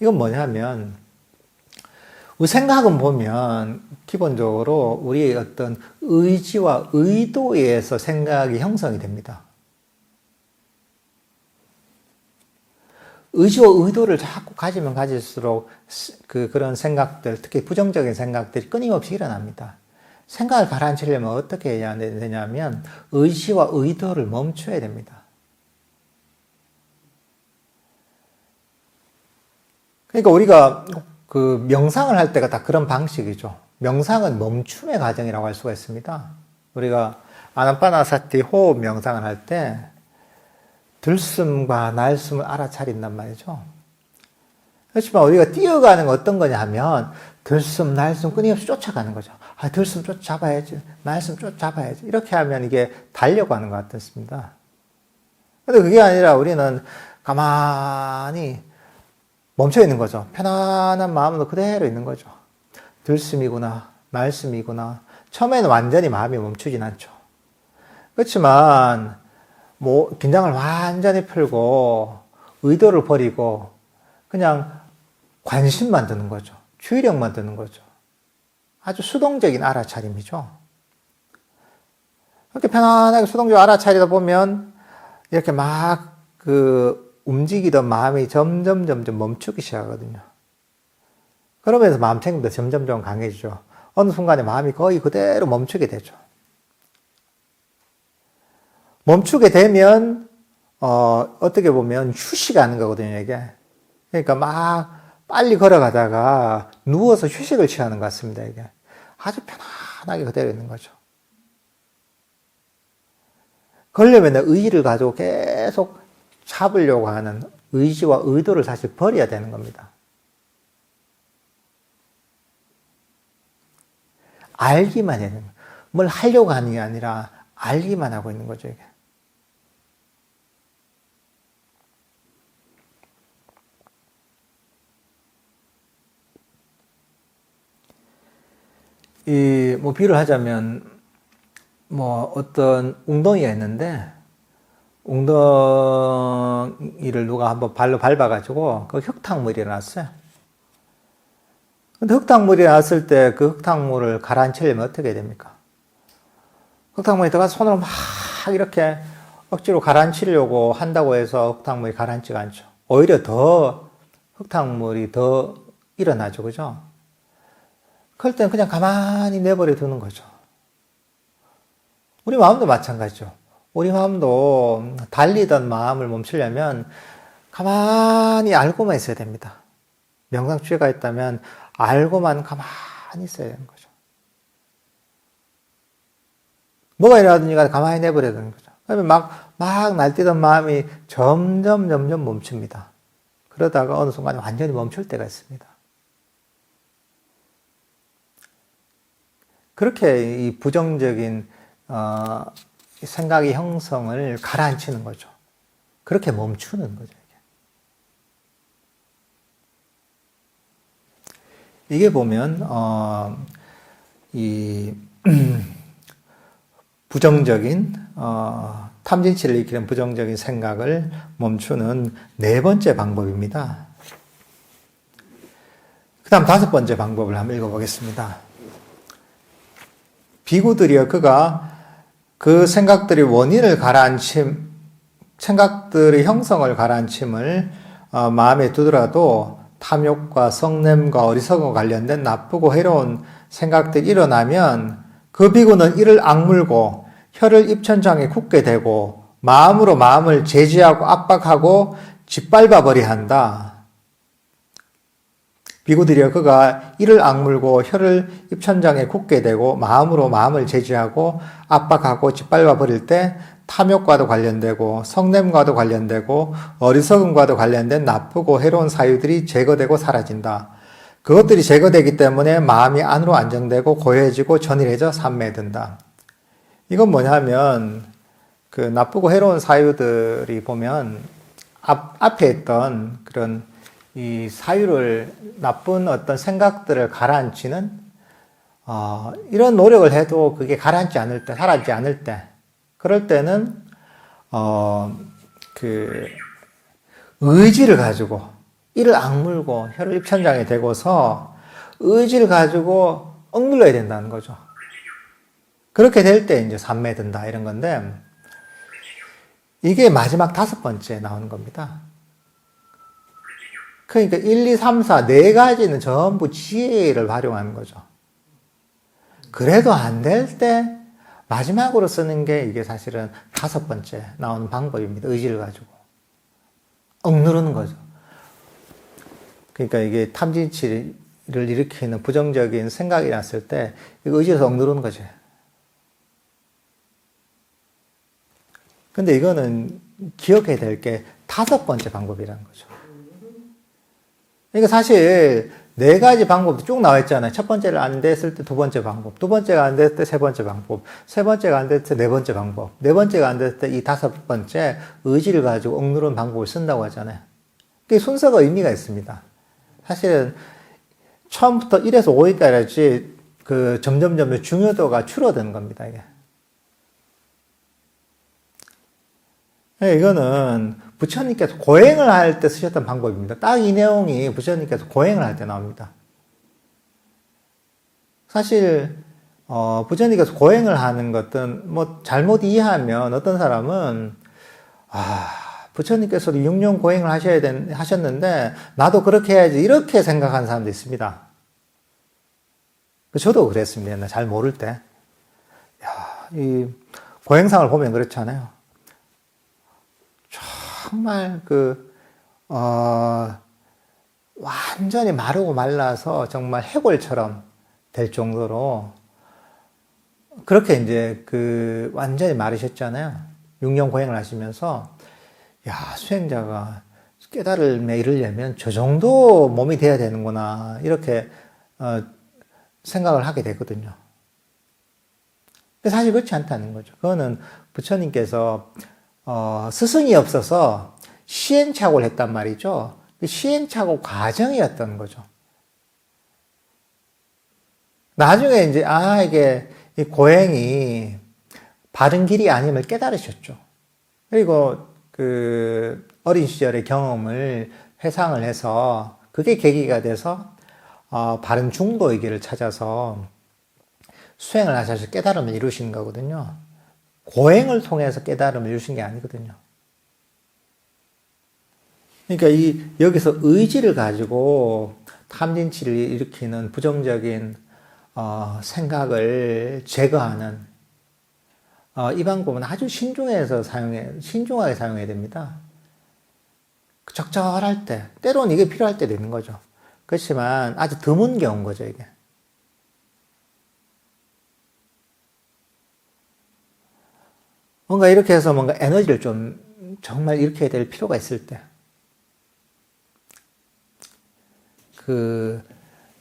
이건 뭐냐면 우리 생각은 보면 기본적으로 우리의 어떤 의지와 의도에 의해서 생각이 형성이 됩니다. 의지와 의도를 자꾸 가지면 가질수록 그런 생각들, 특히 부정적인 생각들이 끊임없이 일어납니다. 생각을 가라앉히려면 어떻게 해야 되냐면 의지와 의도를 멈춰야 됩니다. 그러니까 우리가 명상을 할 때가 다 그런 방식이죠. 명상은 멈춤의 과정이라고 할 수가 있습니다. 우리가 아나파나사티 호흡 명상을 할 때 들숨과 날숨을 알아차린단 말이죠. 그렇지만 우리가 뛰어가는 건 어떤 거냐 하면 들숨, 날숨 끊임없이 쫓아가는 거죠. 아, 들숨 쫓아잡아야지, 날숨 쫓아잡아야지. 이렇게 하면 이게 달려가는 것 같습니다. 근데 그게 아니라 우리는 가만히 멈춰 있는 거죠. 편안한 마음으로 그대로 있는 거죠. 들숨이구나, 날숨이구나. 처음에는 완전히 마음이 멈추진 않죠. 그렇지만 뭐 긴장을 완전히 풀고 의도를 버리고 그냥 관심만 드는 거죠. 주의력만 드는 거죠. 아주 수동적인 알아차림이죠. 이렇게 편안하게 수동적으로 알아차리다 보면 이렇게 막 움직이던 마음이 점점 멈추기 시작하거든요. 그러면서 마음 챙김도 점점 강해지죠. 어느 순간에 마음이 거의 그대로 멈추게 되죠. 멈추게 되면 어떻게 보면 휴식하는 거거든요, 이게. 그러니까 막 빨리 걸어가다가 누워서 휴식을 취하는 것 같습니다, 이게. 아주 편안하게 그대로 있는 거죠. 그러려면 의지를 가지고 계속 잡으려고 하는 의지와 의도를 사실 버려야 되는 겁니다. 알기만 해야 됩니다. 뭘 하려고 하는 게 아니라 알기만 하고 있는 거죠, 이게. 뭐 비유를 하자면 뭐 어떤 웅덩이가 있는데 웅덩이를 누가 한번 발로 밟아가지고 그 흙탕물이 일어났어요. 근데 흙탕물이 일어났을 때 그 흙탕물을 가라앉히려면 어떻게 됩니까? 흙탕물이 들어가서 손으로 막 이렇게 억지로 가라앉히려고 한다고 해서 흙탕물이 가라앉지가 않죠. 오히려 더 흙탕물이 더 일어나죠, 그죠? 그럴 때는 그냥 가만히 내버려 두는 거죠. 우리 마음도 마찬가지죠. 우리 마음도 달리던 마음을 멈추려면 가만히 알고만 있어야 됩니다. 명상주의가 있다면 알고만 가만히 있어야 되는 거죠. 뭐가 일어나든지 간에 가만히 내버려야 되는 거죠. 그러면 막 날뛰던 마음이 점점 멈춥니다. 그러다가 어느 순간에 완전히 멈출 때가 있습니다. 그렇게 이 부정적인 생각의 형성을 가라앉히는 거죠. 그렇게 멈추는 거죠. 이게 보면 이 부정적인 탐진치를 일으키는 부정적인 생각을 멈추는 네 번째 방법입니다. 그 다음 다섯 번째 방법을 한번 읽어보겠습니다. 비구들이여 그가 그 생각들의 원인을 생각들의 형성을 가라앉힘을 마음에 두더라도 탐욕과 성냄과 어리석음과 관련된 나쁘고 해로운 생각들이 일어나면 그 비구는 이를 악물고 혀를 입천장에 굳게 대고 마음으로 마음을 제지하고 압박하고 짓밟아 버려야 한다. 비구들이여 그가 이를 악물고 혀를 입천장에 굳게 대고 마음으로 마음을 제지하고 압박하고 짓밟아 버릴 때 탐욕과도 관련되고 성냄과도 관련되고 어리석음과도 관련된 나쁘고 해로운 사유들이 제거되고 사라진다. 그것들이 제거되기 때문에 마음이 안으로 안정되고 고요해지고 전일해져 삼매든다. 이건 뭐냐면 그 나쁘고 해로운 사유들이 보면 앞에 있던 그런 이 사유를 나쁜 어떤 생각들을 가라앉히는 이런 노력을 해도 그게 가라앉지 않을 때, 사라지지 않을 때, 그럴 때는 그 의지를 가지고 이를 악물고 혀를 입천장에 대고서 의지를 가지고 억눌러야 된다는 거죠. 그렇게 될 때 이제 삼매든다 이런 건데 이게 마지막 다섯 번째 나오는 겁니다. 그러니까 1, 2, 3, 4 네 가지는 전부 지혜를 활용하는 거죠. 그래도 안 될 때 마지막으로 쓰는 게 이게 사실은 다섯 번째 나오는 방법입니다. 의지를 가지고. 억누르는 거죠. 그러니까 이게 탐진치를 일으키는 부정적인 생각이 났을 때 이거 의지에서 억누르는 거죠. 근데 이거는 기억해야 될 게 5번째 방법이라는 거죠. 그러니까 사실 4가지 방법도 쭉 나와 있잖아요. 첫 번째를 안 됐을 때 2번째 방법, 2번째가 안 됐을 때 3번째 방법, 3번째가 안 됐을 때 4번째 방법, 4번째가 안 됐을 때 이 5번째 의지를 가지고 억누르는 방법을 쓴다고 하잖아요. 그게 순서가 의미가 있습니다. 사실은 처음부터 1에서 5위까지 점점 중요도가 줄어드는 겁니다, 이게. 이거는 부처님께서 고행을 할 때 쓰셨던 방법입니다. 딱 이 내용이 부처님께서 고행을 할 때 나옵니다. 사실 부처님께서 고행을 하는 것은 잘못 이해하면 어떤 사람은 부처님께서도 6년 고행을 하셨는데 나도 그렇게 해야지 이렇게 생각하는 사람도 있습니다. 저도 그랬습니다. 옛날 잘 모를 때. 이 고행상을 보면 그렇잖아요. 정말 완전히 마르고 말라서 정말 해골처럼 될 정도로 그렇게 이제 완전히 마르셨잖아요. 6년 고행을 하시면서 수행자가 깨달음에 이르려면 저 정도 몸이 돼야 되는구나 이렇게 생각을 하게 되거든요. 근데 사실 그렇지 않다는 거죠. 그거는 부처님께서 스승이 없어서 시행착오를 했단 말이죠. 시행착오 과정이었던 거죠. 나중에 이제 이게 이 고행이 바른 길이 아님을 깨달으셨죠. 그리고 어린 시절의 경험을 회상을 해서 그게 계기가 돼서 바른 중도의 길을 찾아서 수행을 하셔서 깨달음을 이루신 거거든요. 고행을 통해서 깨달음을 이루신 게 아니거든요. 그러니까 여기서 의지를 가지고 탐진치를 일으키는 부정적인 생각을 제거하는 이 방법은 아주 신중하게 사용해야 됩니다. 적절할 때, 때로는 이게 필요할 때도 있는 거죠. 그렇지만 아주 드문 경우인 거죠, 이게. 뭔가 이렇게 해서 뭔가 에너지를 좀 정말 일으켜야 될 필요가 있을 때.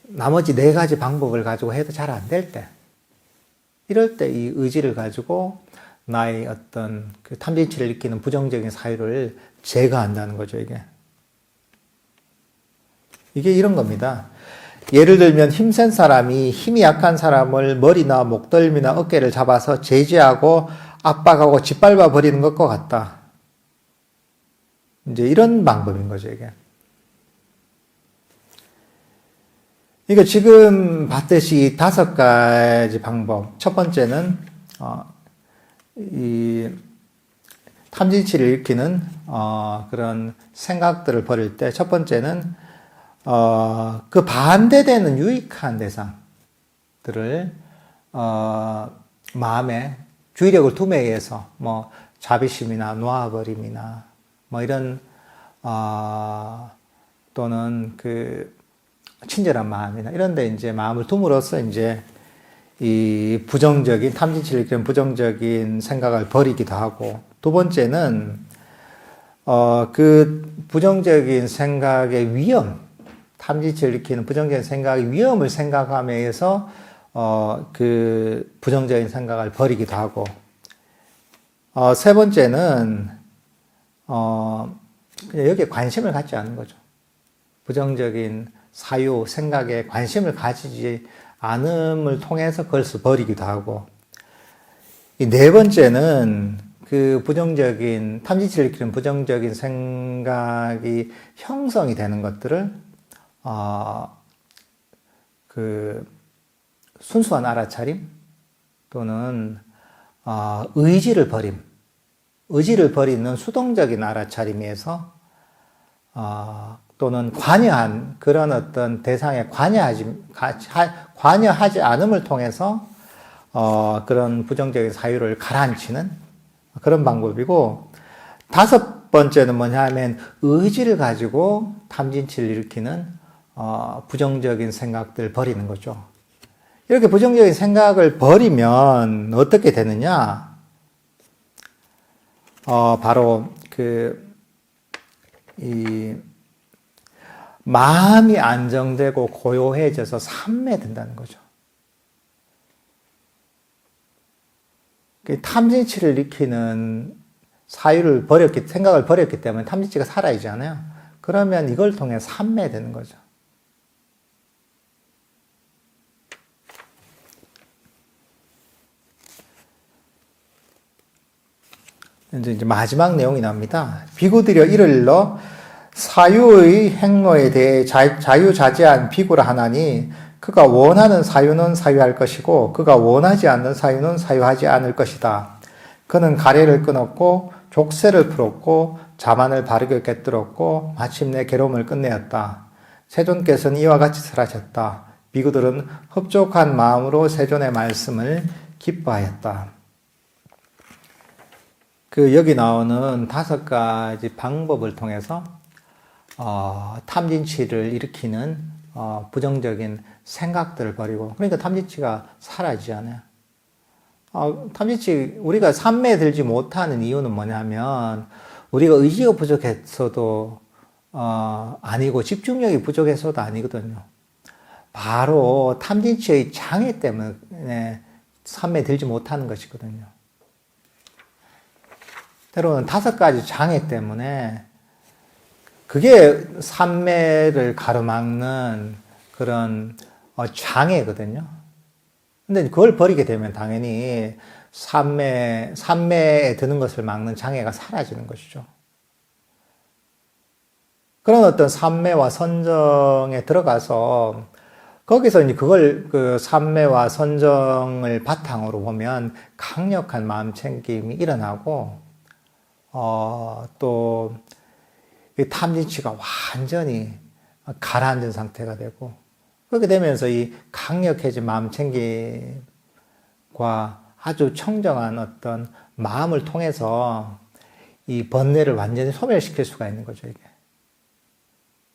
나머지 4가지 방법을 가지고 해도 잘 안 될 때. 이럴 때 이 의지를 가지고 나의 어떤 탐진치를 일으키는 부정적인 사유를 제거한다는 거죠, 이게. 이게 이런 겁니다. 예를 들면 힘센 사람이 힘이 약한 사람을 머리나 목덜미나 어깨를 잡아서 제지하고 압박하고 짓밟아 버리는 것과 같다. 이제 이런 방법인 거죠, 이게. 그러니까 지금 봤듯이 5가지 방법. 첫 번째는 이 탐진치를 일으키는 그런 생각들을 버릴 때 첫 번째는 그 반대되는 유익한 대상들을 마음에 주의력을 둠에 의해서 자비심이나 놓아버림이나 이런 또는 친절한 마음이나 이런 데 이제 마음을 둠으로써 이제 이 부정적인 탐진치를 일으키는 부정적인 생각을 버리기도 하고, 두 번째는 그 부정적인 생각의 위험, 탐진치를 일으키는 부정적인 생각의 위험을 생각하면서 그 부정적인 생각을 버리기도 하고, 세 번째는 그냥 여기에 관심을 갖지 않는 거죠. 부정적인 사유, 생각에 관심을 가지지 않음을 통해서 그걸 버리기도 하고, 이 네 번째는 그 부정적인, 탐진치를 일으키는 부정적인 생각이 형성이 되는 것들을 순수한 알아차림 또는 의지를 버리는 수동적인 알아차림에서 또는 관여한 그런 어떤 대상에 관여하지 않음을 통해서 그런 부정적인 사유를 가라앉히는 그런 방법이고, 5번째는 뭐냐 하면 의지를 가지고 탐진치를 일으키는 부정적인 생각들 버리는 거죠. 이렇게 부정적인 생각을 버리면 어떻게 되느냐? 바로 이 마음이 안정되고 고요해져서 삼매된다는 거죠. 탐진치를 일으키는 생각을 버렸기 때문에 탐진치가 사라지잖아요. 그러면 이걸 통해 삼매되는 거죠. 이제 마지막 내용이 나옵니다. 비구들여 이를 일러 사유의 행로에 대해 자유자재한 비구라 하나니 그가 원하는 사유는 사유할 것이고 그가 원하지 않는 사유는 사유하지 않을 것이다. 그는 가래를 끊었고 족쇄를 풀었고 자만을 바르게 꿰뚫었고 마침내 괴로움을 끝내었다. 세존께서는 이와 같이 설하셨다. 비구들은 흡족한 마음으로 세존의 말씀을 기뻐하였다. 여기 나오는 5가지 방법을 통해서 탐진치를 일으키는 부정적인 생각들을 버리고, 그러니까 탐진치가 사라지잖아요. 탐진치 우리가 삼매에 들지 못하는 이유는 뭐냐면 우리가 의지가 부족해서도 아니고 집중력이 부족해서도 아니거든요. 바로 탐진치의 장애 때문에 삼매에 들지 못하는 것이거든요. 때로는 5가지 장애 때문에 그게 삼매를 가로막는 그런 장애거든요. 근데 그걸 버리게 되면 당연히 삼매에 드는 것을 막는 장애가 사라지는 것이죠. 그런 어떤 삼매와 선정에 들어가서 거기서 이제 그걸 삼매와 선정을 바탕으로 보면 강력한 마음 챙김이 일어나고 또 탐진치가 완전히 가라앉은 상태가 되고, 그렇게 되면서 이 강력해진 마음 챙김과 아주 청정한 어떤 마음을 통해서 이 번뇌를 완전히 소멸시킬 수가 있는 거죠, 이게.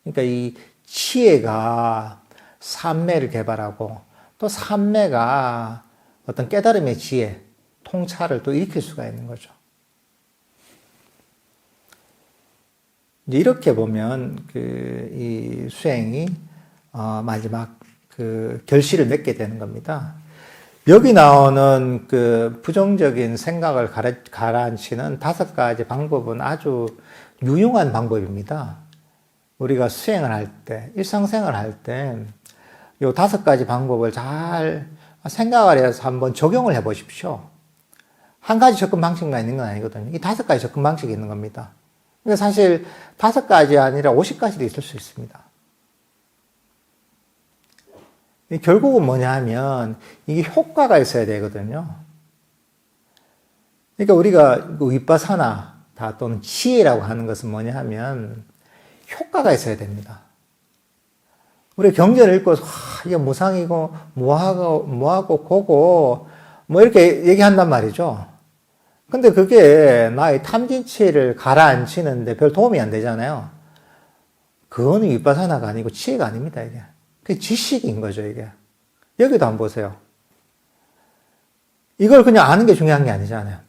그러니까 이 치애가 삼매를 개발하고 또 삼매가 어떤 깨달음의 지혜, 통찰을 또 일으킬 수가 있는 거죠. 이제 이렇게 보면 이 수행이 마지막 결실을 맺게 되는 겁니다. 여기 나오는 부정적인 생각을 가라앉히는 5가지 방법은 아주 유용한 방법입니다. 우리가 수행을 할 때, 일상생활을 할 때, 이 5가지 방법을 잘 생각을 해서 한번 적용을 해 보십시오. 한 가지 접근 방식만 있는 건 아니거든요. 이 5가지 접근 방식이 있는 겁니다. 그러니까 사실 5가지 아니라 50가지도 있을 수 있습니다. 결국은 뭐냐 하면 이게 효과가 있어야 되거든요. 그러니까 우리가 윗바사나 또는 지혜라고 하는 것은 뭐냐 하면 효과가 있어야 됩니다. 우리 경전을 읽고 이게 무상이고 뭐하고 고고 뭐 이렇게 얘기한단 말이죠. 근데 그게 나의 탐진치를 가라앉히는데 별 도움이 안 되잖아요. 그거는 윗바사나가 아니고 치혜가 아닙니다, 이게. 그게 지식인 거죠, 이게. 여기도 한번 보세요. 이걸 그냥 아는 게 중요한 게 아니잖아요.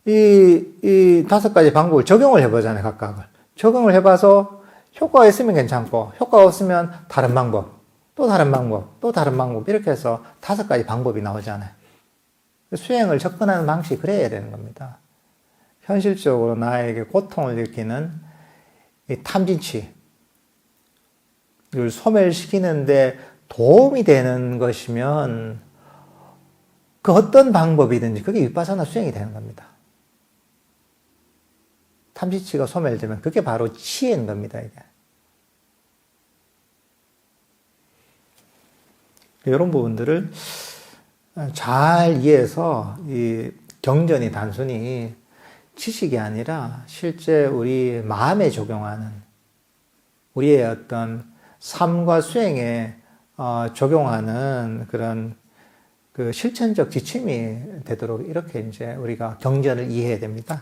이 5가지 방법을 적용을 해보잖아요, 각각을. 적용을 해봐서 효과가 있으면 괜찮고, 효과가 없으면 다른 방법, 또 다른 방법, 또 다른 방법, 이렇게 해서 5가지 방법이 나오잖아요. 수행을 접근하는 방식이 그래야 되는 겁니다. 현실적으로 나에게 고통을 일으키는 이 탐진치를 소멸시키는데 도움이 되는 것이면 그 어떤 방법이든지 그게 윗바사나 수행이 되는 겁니다. 탐진치가 소멸되면 그게 바로 치인 겁니다, 이게. 이런 부분들을 잘 이해해서 이 경전이 단순히 지식이 아니라 실제 우리 마음에 적용하는 우리의 어떤 삶과 수행에 적용하는 그런 실천적 지침이 되도록 이렇게 이제 우리가 경전을 이해해야 됩니다.